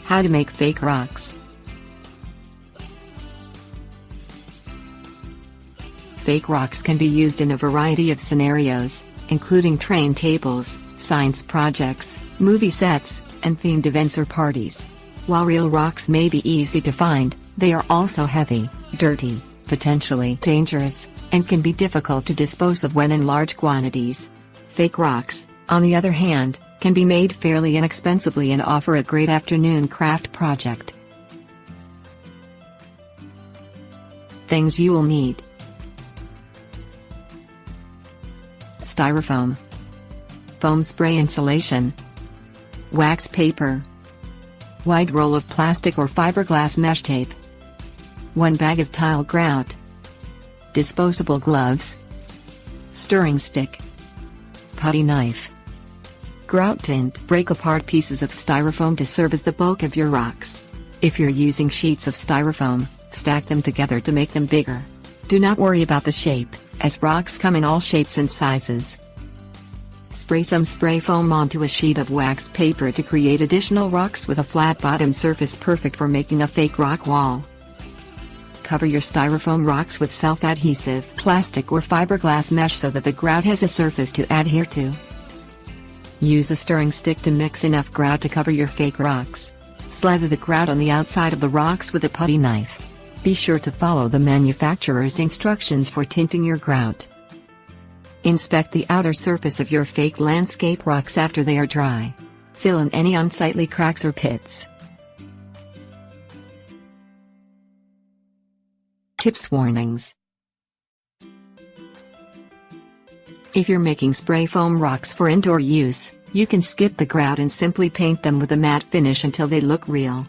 How to make fake rocks. Fake rocks can be used in a variety of scenarios, including train tables, science projects, movie sets, and themed events or parties. While real rocks may be easy to find, they are also heavy, dirty, potentially dangerous, and can be difficult to dispose of when in large quantities. Fake rocks, on the other hand, can be made fairly inexpensively and offer a great afternoon craft project. Things you will need: styrofoam, foam spray insulation, wax paper, wide roll of plastic or fiberglass mesh tape, 1 bag of tile grout, disposable gloves, stirring stick, putty knife. Grout tint. Break apart pieces of styrofoam to serve as the bulk of your rocks. If you're using sheets of styrofoam, stack them together to make them bigger. Do not worry about the shape, as rocks come in all shapes and sizes. Spray some spray foam onto a sheet of wax paper to create additional rocks with a flat bottom surface, perfect for making a fake rock wall. Cover your styrofoam rocks with self-adhesive plastic or fiberglass mesh so that the grout has a surface to adhere to. Use a stirring stick to mix enough grout to cover your fake rocks. Slather the grout on the outside of the rocks with a putty knife. Be sure to follow the manufacturer's instructions for tinting your grout. Inspect the outer surface of your fake landscape rocks after they are dry. Fill in any unsightly cracks or pits. Tips. Warnings. If you're making spray foam rocks for indoor use, you can skip the grout and simply paint them with a matte finish until they look real.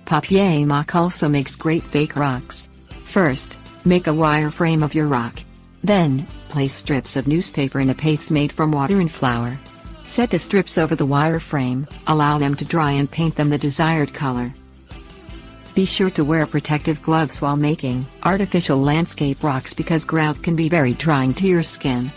Papier-mâché also makes great fake rocks. First, make a wireframe of your rock. Then, place strips of newspaper in a paste made from water and flour. Set the strips over the wireframe, allow them to dry and paint them the desired color. Be sure to wear protective gloves while making artificial landscape rocks because grout can be very drying to your skin.